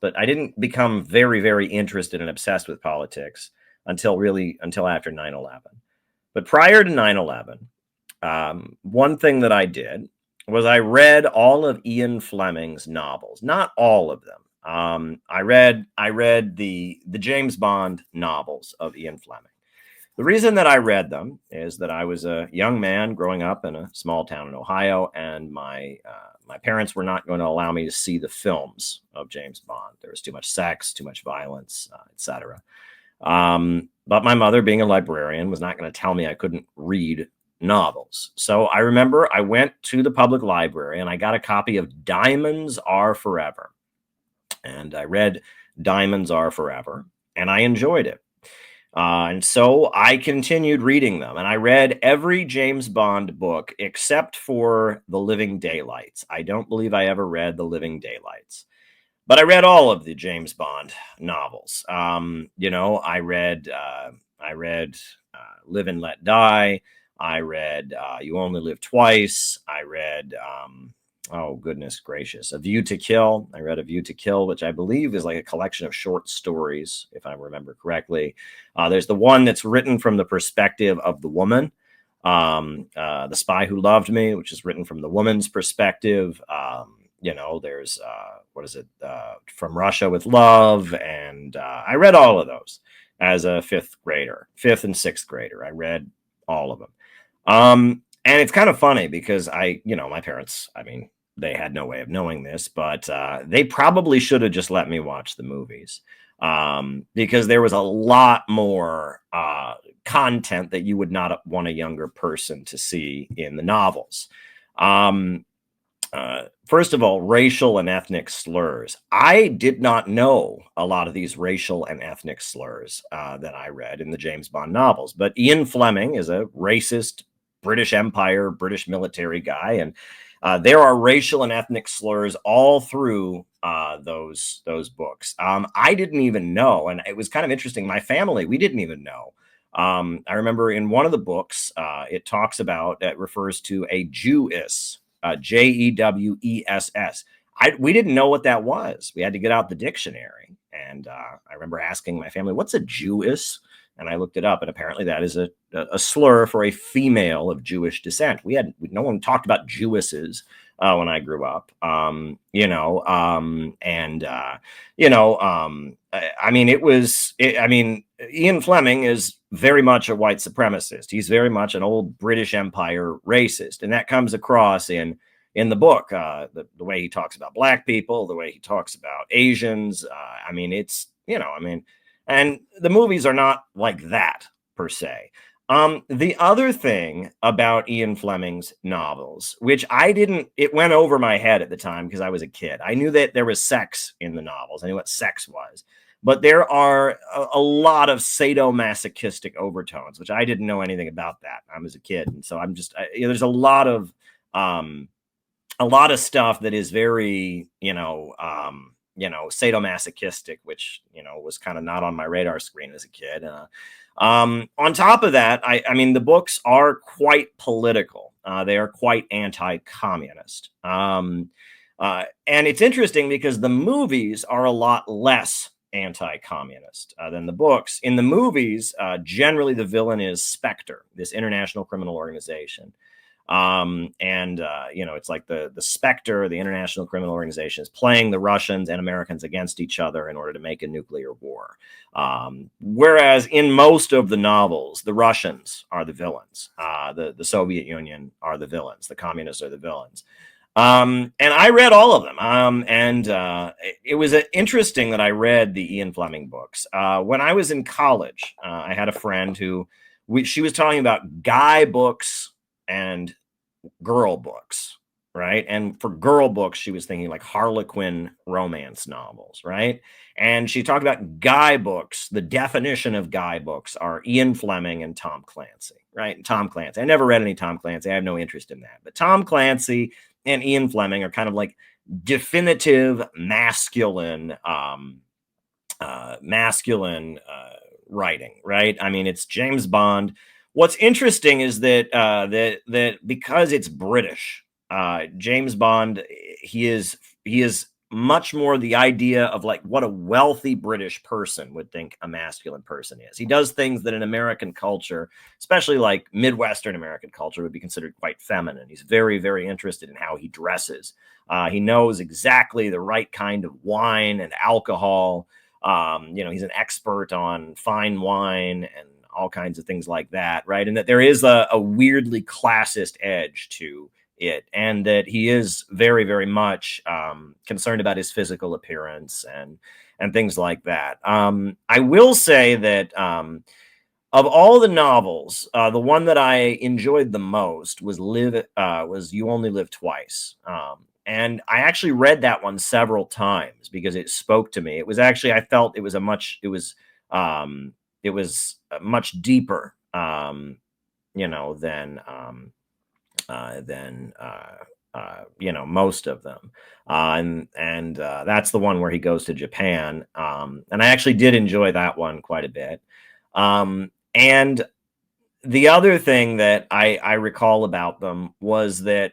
but I didn't become very, very interested and obsessed with politics until after 9/11. But prior to 9/11, one thing that I did was I read all of Ian Fleming's novels, not all of them. I read the James Bond novels of Ian Fleming. The reason that I read them is that I was a young man growing up in a small town in Ohio, and my parents were not going to allow me to see the films of James Bond. There was too much sex, too much violence, etc. But my mother, being a librarian, was not going to tell me I couldn't read novels. So I remember I went to the public library and I got a copy of Diamonds Are Forever. And I read Diamonds Are Forever, and I enjoyed it. And so I continued reading them, and I read every James Bond book except for The Living Daylights. I don't believe I ever read The Living Daylights, but I read all of the James Bond novels. I read Live and Let Die. I read You Only Live Twice. I read oh, goodness gracious, A View to Kill. I read A View to Kill, which I believe is like a collection of short stories, if I remember correctly. There's the one that's written from the perspective of the woman, The Spy Who Loved Me, which is written from the woman's perspective. There's, what is it, From Russia with Love. And I read all of those as a fifth and sixth grader. I read all of them. And it's kind of funny because my parents, they had no way of knowing this, but they probably should have just let me watch the movies, because there was a lot more content that you would not want a younger person to see in the novels. First of all, racial and ethnic slurs. I did not know a lot of these racial and ethnic slurs that I read in the James Bond novels, but Ian Fleming is a racist British Empire, British military guy, and there are racial and ethnic slurs all through those books. I didn't even know, and it was kind of interesting. My family, we didn't even know. I remember in one of the books, it refers to a Jewess, Jewess. We didn't know what that was. We had to get out the dictionary, and I remember asking my family, "What's a Jewess?" And I looked it up, and apparently that is a slur for a female of Jewish descent. No one talked about Jewesses when I grew up, Ian Fleming is very much a white supremacist. He's very much an old British Empire racist, and that comes across in the book. The way he talks about black people, the way he talks about Asians. And the movies are not like that per se. The other thing about Ian Fleming's novels, which it went over my head at the time because I was a kid. I knew that there was sex in the novels. I knew what sex was. But there are a lot of sadomasochistic overtones, which I didn't know anything about that. I was a kid. And so there's a lot of stuff that is very, sadomasochistic, which, was kind of not on my radar screen as a kid. On top of that, the books are quite political. They are quite anti-communist. And it's interesting because the movies are a lot less anti-communist than the books. In the movies, generally the villain is Spectre, this international criminal organization. It's like the Spectre, the International Criminal Organization, is playing the Russians and Americans against each other in order to make a nuclear war. Whereas in most of the novels, the Russians are the villains. The Soviet Union are the villains. The communists are the villains. And I read all of them. It was interesting that I read the Ian Fleming books. When I was in college, I had a friend she was talking about guy books and girl books, right? And for girl books, she was thinking like Harlequin romance novels, right? And she talked about guy books. The definition of guy books are Ian Fleming and Tom Clancy, right? And Tom Clancy. I never read any Tom Clancy. I have no interest in that. But Tom Clancy and Ian Fleming are kind of like definitive masculine writing, right? It's James Bond. What's interesting is that because it's British, James Bond, he is much more the idea of like what a wealthy British person would think a masculine person is. He does things that in American culture, especially like Midwestern American culture, would be considered quite feminine. He's very, very interested in how he dresses. He knows exactly the right kind of wine and alcohol. He's an expert on fine wine and all kinds of things like that, right? And that there is a weirdly classist edge to it, and that he is very, very much concerned about his physical appearance and things like that. I will say that of all the novels, the one that I enjoyed the most was You Only Live Twice. And I actually read that one several times because it spoke to me. It was actually, I felt it was much deeper, than most of them. And that's the one where he goes to Japan. And I actually did enjoy that one quite a bit. And the other thing that I recall about them was that,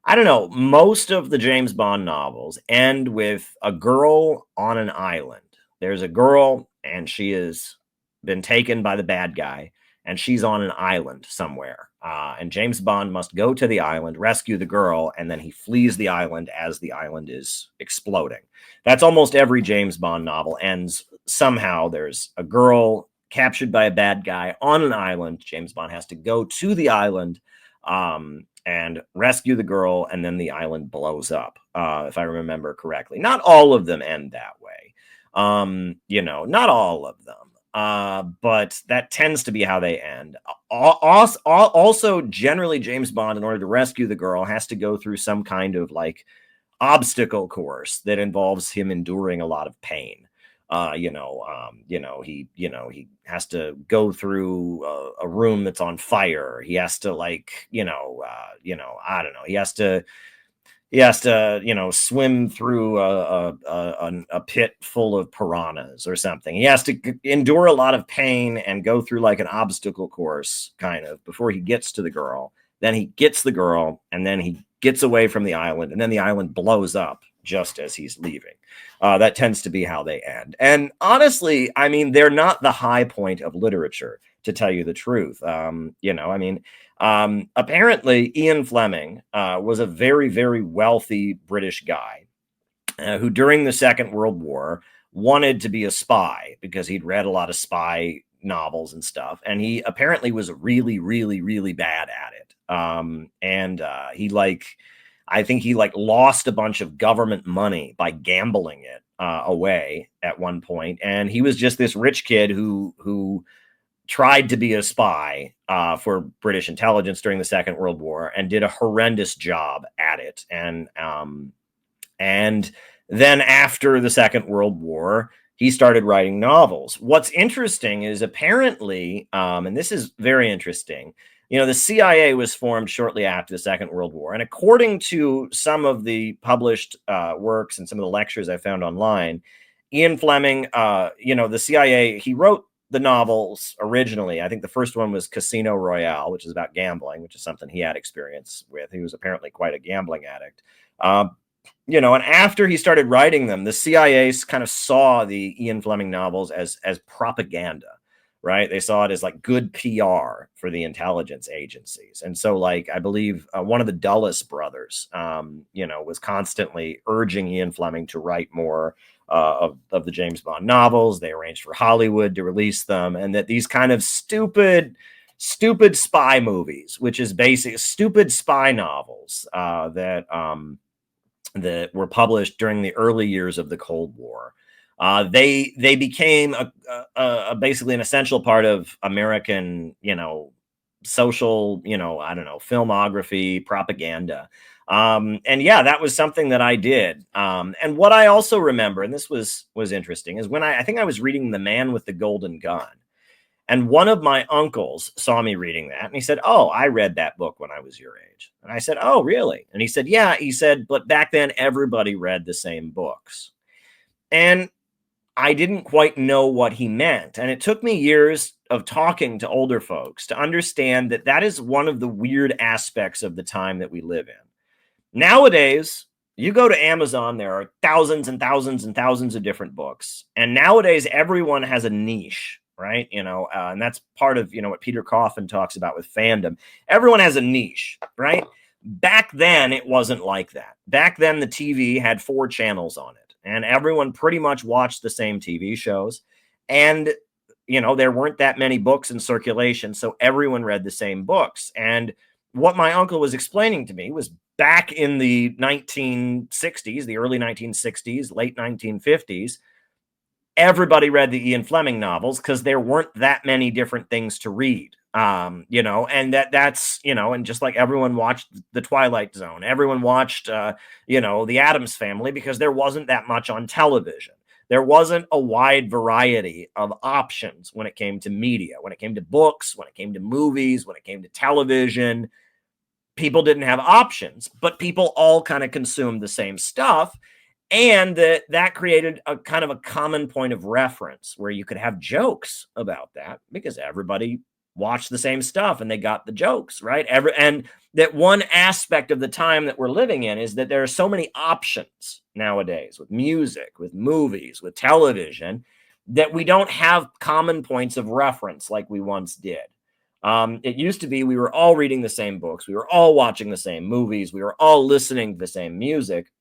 I don't know, most of the James Bond novels end with a girl on an island. There's a girl and she has been taken by the bad guy and she's on an island somewhere. And James Bond must go to the island, rescue the girl, and then he flees the island as the island is exploding. That's almost every James Bond novel ends somehow. There's a girl captured by a bad guy on an island. James Bond has to go to the island and rescue the girl, and then the island blows up, if I remember correctly. Not all of them end that way. Not all of them. But that tends to be how they end. Also, generally, James Bond, in order to rescue the girl, has to go through some kind of like obstacle course that involves him enduring a lot of pain. He has to go through a room that's on fire. He has to I don't know. He has to swim through a pit full of piranhas or something. He has to endure a lot of pain and go through like an obstacle course kind of before he gets to the girl. Then he gets the girl, and then he gets away from the island, and then the island blows up just as he's leaving. That tends to be how they end. And honestly, I mean, they're not the high point of literature, to tell you the truth. Apparently, Ian Fleming was a very, very wealthy British guy who, during the Second World War, wanted to be a spy because he'd read a lot of spy novels and stuff. And he apparently was really, really, really bad at it. I think he lost a bunch of government money by gambling it away at one point. And he was just this rich kid who tried to be a spy for British intelligence during the Second World War and did a horrendous job at it. And then after the Second World War, he started writing novels. What's interesting is apparently, and this is very interesting, the CIA was formed shortly after the Second World War. And according to some of the published works and some of the lectures I found online, Ian Fleming, the CIA, he wrote the novels originally. I think the first one was Casino Royale, which is about gambling, which is something he had experience with. He was apparently quite a gambling addict. And after he started writing them, the CIA kind of saw the Ian Fleming novels as propaganda, right? They saw it as like good PR for the intelligence agencies. And so, like, I believe one of the Dulles brothers, was constantly urging Ian Fleming to write more of the James Bond novels. They arranged for Hollywood to release them, and that these kind of stupid spy movies, which is basically stupid spy novels that were published during the early years of the Cold War. They became a basically an essential part of American, social, filmography, propaganda. And yeah, that was something that I did. And what I also remember, and this was interesting, is when I think I was reading The Man with the Golden Gun. And one of my uncles saw me reading that, and he said, "Oh, I read that book when I was your age." And I said, "Oh, really?" And he said, "Yeah." He said, "But back then, everybody read the same books." And I didn't quite know what he meant. And it took me years of talking to older folks to understand that that is one of the weird aspects of the time that we live in. Nowadays, You go to Amazon, there are thousands and thousands and thousands of different books. And nowadays, everyone has a niche, right? And that's part of, what Peter Coffin talks about with fandom. Everyone has a niche, right? Back then, it wasn't like that. Back then, the TV had 4 channels on it, and everyone pretty much watched the same TV shows. And, there weren't that many books in circulation, so everyone read the same books. And what my uncle was explaining to me was back in the 1960s, the early 1960s, late 1950s, everybody read the Ian Fleming novels because there weren't that many different things to read. And that's, and just like everyone watched The Twilight Zone, everyone watched, The Addams Family, because there wasn't that much on television. There wasn't a wide variety of options when it came to media, when it came to books, when it came to movies, when it came to television. People didn't have options, but people all kind of consumed the same stuff. And that created a kind of a common point of reference where you could have jokes about that because everybody watched the same stuff and they got the jokes, right? And that one aspect of the time that we're living in is that there are so many options nowadays with music, with movies, with television, that we don't have common points of reference like we once did. It used to be we were all reading the same books, we were all watching the same movies, we were all listening to the same music.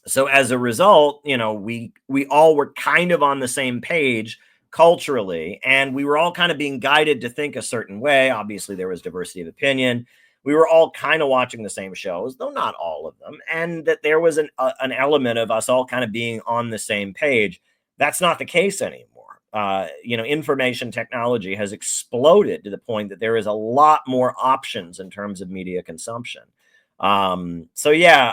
So as a result, we all were kind of on the same page culturally, and we were all kind of being guided to think a certain way. Obviously, there was diversity of opinion. We were all kind of watching the same shows, though not all of them, and that there was an element of us all kind of being on the same page. That's not the case anymore. Information technology has exploded to the point that there is a lot more options in terms of media consumption. So yeah,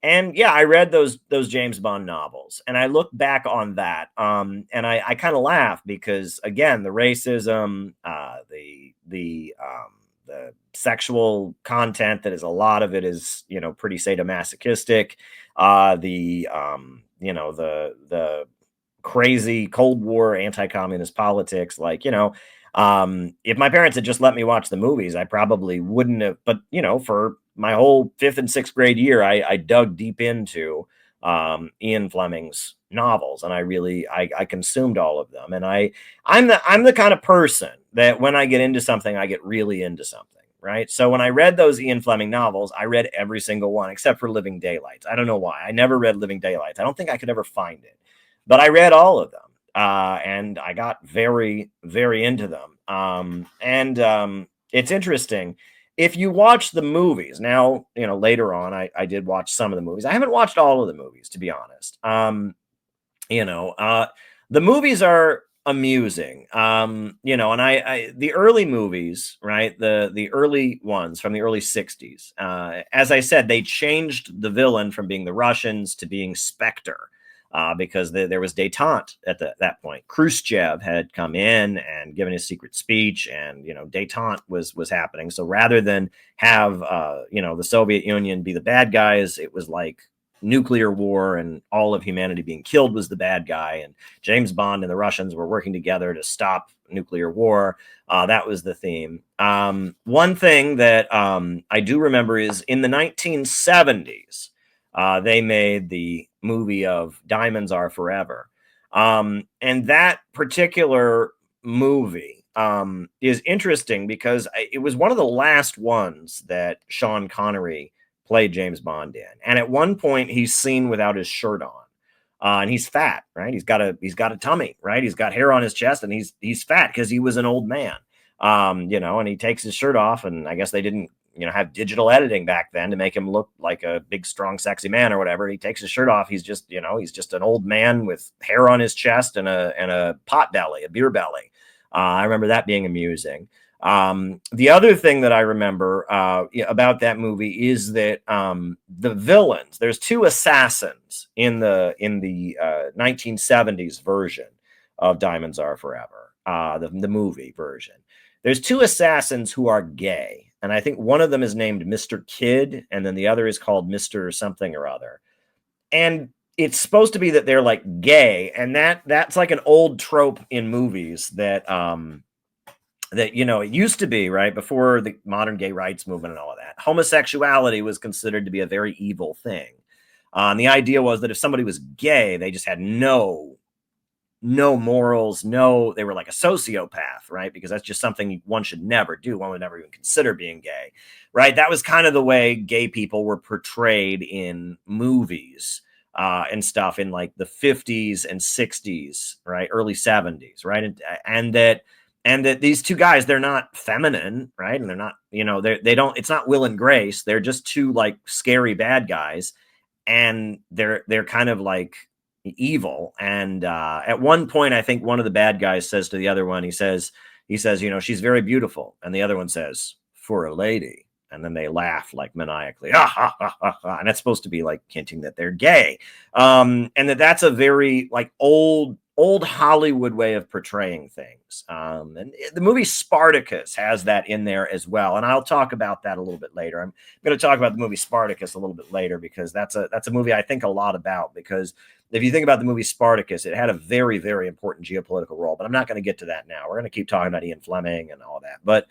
and yeah, I read those James Bond novels, and I look back on that, and I kind of laugh because again, the racism, the sexual content, that is, a lot of it is pretty sadomasochistic, the crazy Cold War anti-communist politics, if my parents had just let me watch the movies, I probably wouldn't have. But for my whole 5th and 6th grade year, I dug deep into Ian Fleming's novels, and I consumed all of them. And I'm the kind of person that when I get into something, I get really into something, right? So when I read those Ian Fleming novels, I read every single one except for Living Daylights. I don't know why. I never read Living Daylights. I don't think I could ever find it, but I read all of them. And I got very, very into them. It's interesting. If you watch the movies now, later on, I did watch some of the movies. I haven't watched all of the movies, to be honest. The movies are amusing. And the early movies, right? The early ones from the early 60s. As I said, they changed the villain from being the Russians to being Spectre. Because there was détente at that point. Khrushchev had come in and given his secret speech, and détente was happening. So rather than have the Soviet Union be the bad guys, it was like nuclear war, and all of humanity being killed was the bad guy. And James Bond and the Russians were working together to stop nuclear war. That was the theme. One thing that I do remember is in the 1970s. They made the movie of Diamonds Are Forever. And that particular movie is interesting because it was one of the last ones that Sean Connery played James Bond in. And at one point, he's seen without his shirt on. And he's fat, right? He's got a tummy, right? He's got hair on his chest, and he's fat because he was an old man. And he takes his shirt off, and I guess they didn't have digital editing back then to make him look like a big, strong, sexy man or whatever. He takes his shirt off. He's just an old man with hair on his chest and a pot belly, a beer belly. I remember that being amusing. The other thing that I remember about that movie is that the villains, there's 2 assassins in the 1970s version of Diamonds Are Forever, the movie version. There's 2 assassins who are gay. And I think one of them is named Mr. Kidd, and then the other is called Mr. something or other. And it's supposed to be that they're like gay, and that's like an old trope in movies that that, you know, it used to be, right, before the modern gay rights movement and all of that, homosexuality was considered to be a very evil thing. And the idea was that if somebody was gay, they just had no morals, no, they were like a sociopath, right? Because that's just something one should never do. One would never even consider being gay, right? That was kind of the way gay people were portrayed in movies and stuff in like the 50s and 60s, right? Early 70s, right? And that these two guys, they're not feminine, right? And they're not, you know, they don't, it's not Will and Grace. They're just two like scary bad guys, and they're kind of like evil. And at one point, I think one of the bad guys says to the other one, he says, you know, she's very beautiful, and the other one says, for a lady. And then they laugh like maniacally, ha, ha, ha, ha, ha. And that's supposed to be like hinting that they're gay, and that's a very like old Hollywood way of portraying things. And the movie Spartacus has that in there as well. And I'll talk about that a little bit later. I'm going to talk about the movie Spartacus a little bit later, because that's a movie I think a lot about, because if you think about the movie Spartacus, it had a very, very important geopolitical role, but I'm not going to get to that now. We're going to keep talking about Ian Fleming and all that. But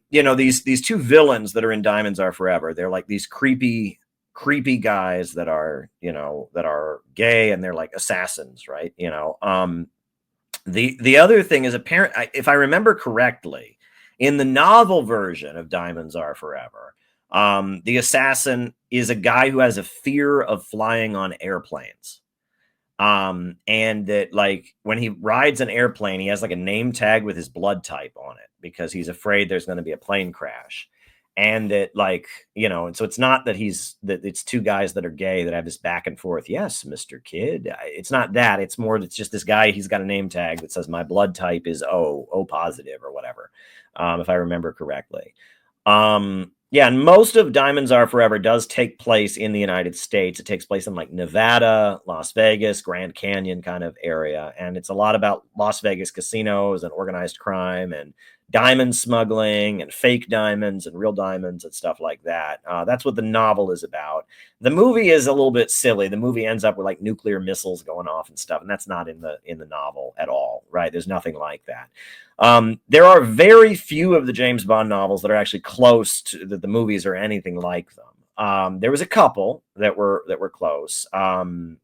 you know, these two villains that are in Diamonds Are Forever, they're like these creepy guys that are, you know, that are gay, and they're like assassins, right? You know, the other thing is, apparent, if I remember correctly, in the novel version of Diamonds Are Forever, the assassin is a guy who has a fear of flying on airplanes. And that, like, when he rides an airplane, he has like a name tag with his blood type on it, because he's afraid there's going to be a plane crash. And that, like, you know, and so it's not that it's two guys that are gay that have this back and forth. Yes, Mr. Kid. It's not that. It's more, it's just this guy, he's got a name tag that says my blood type is O positive or whatever. If I remember correctly. Yeah, and most of Diamonds Are Forever does take place in the United States. It takes place in like Nevada, Las Vegas, Grand Canyon kind of area. And it's a lot about Las Vegas casinos and organized crime and diamond smuggling and fake diamonds and real diamonds and stuff like that. That's what the novel is about. The movie is a little bit silly. The movie ends up with like nuclear missiles going off and stuff, and that's not in the novel at all, right? There's nothing like that. There are very few of the James Bond novels that are actually close to the movies or anything like them. There was a couple that were close. There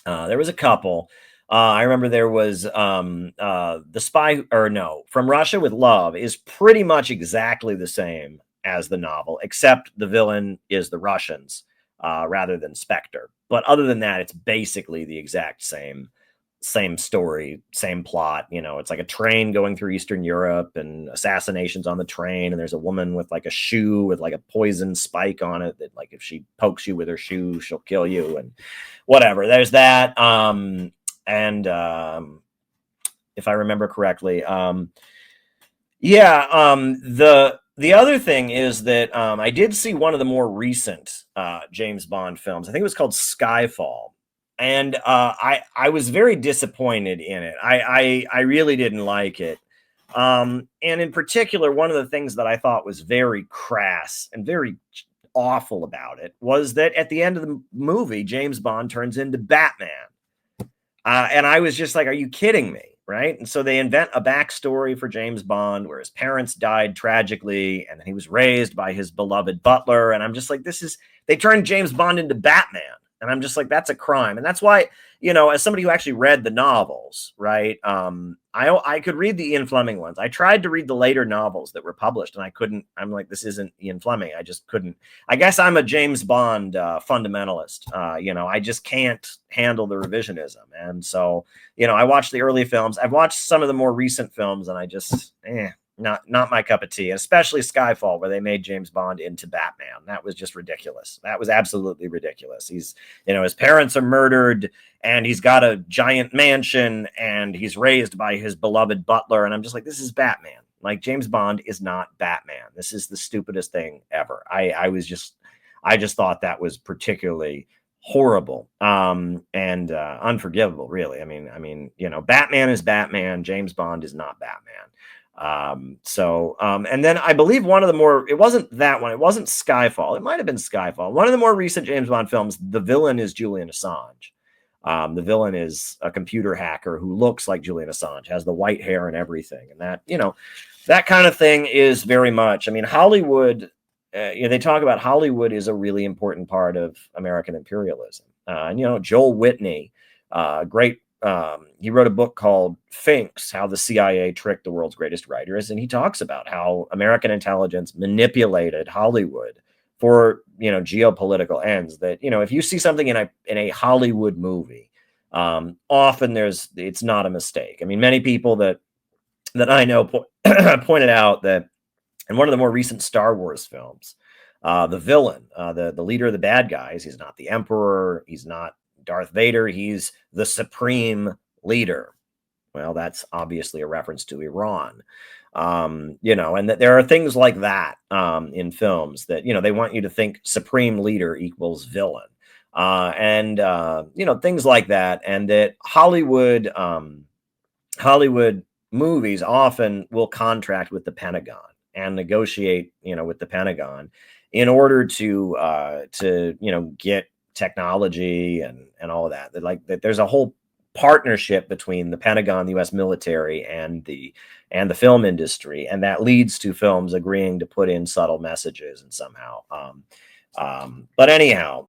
was a couple. I remember there was the Spy, or no, From Russia with Love is pretty much exactly the same as the novel, except the villain is the Russians rather than Spectre. But other than that, it's basically the exact same story, same plot. You know, it's like a train going through Eastern Europe and assassinations on the train. And there's a woman with like a shoe with like a poison spike on it that, like, if she pokes you with her shoe, she'll kill you and whatever. There's that. And if I remember correctly, the other thing is that I did see one of the more recent James Bond films. I think it was called Skyfall. And I was very disappointed in it. I really didn't like it. And in particular, one of the things that I thought was very crass and very awful about it was that at the end of the movie, James Bond turns into Batman. And I was just like, are you kidding me? Right. And so they invent a backstory for James Bond where his parents died tragically and he was raised by his beloved butler. And I'm just like, they turned James Bond into Batman. And I'm just like, that's a crime. And that's why, you know, as somebody who actually read the novels, right, I could read the Ian Fleming ones. I tried to read the later novels that were published, and I couldn't. I'm like, this isn't Ian Fleming. I just couldn't. I guess I'm a James Bond fundamentalist. You know, I just can't handle the revisionism. And so, you know, I watched the early films. I've watched some of the more recent films, and I just, not my cup of tea, especially Skyfall, where they made James Bond into Batman. That was just ridiculous. That was absolutely ridiculous. He's, you know, his parents are murdered and he's got a giant mansion and he's raised by his beloved butler. And I'm just like, this is Batman. Like, James Bond is not Batman. This is the stupidest thing ever. I just thought that was particularly horrible and unforgivable, really. I mean, you know, Batman is Batman. James Bond is not Batman. And then I believe one of the more, it wasn't that one, it wasn't Skyfall, it might have been Skyfall, one of the more recent James Bond films, the villain is Julian Assange. The villain is a computer hacker who looks like Julian Assange, has the white hair and everything. And that, that kind of thing is very much, I mean, Hollywood, they talk about Hollywood is a really important part of American imperialism. And Joel Whitney, great, he wrote a book called Finks, How the CIA Tricked the World's Greatest Writers. And he talks about how American intelligence manipulated Hollywood for, geopolitical ends. That, if you see something in a Hollywood movie, often it's not a mistake. I mean, many people that I know pointed out that in one of the more recent Star Wars films, the villain, the leader of the bad guys, he's not the Emperor, he's not Darth Vader, he's the supreme leader. Well, that's obviously a reference to Iran. And that there are things like that in films that, they want you to think supreme leader equals villain. And things like that. And that Hollywood movies often will contract with the Pentagon and negotiate, with the Pentagon in order to get technology and all of that. That there's a whole partnership between the Pentagon, the U.S. military, and the film industry, and that leads to films agreeing to put in subtle messages and somehow. But anyhow,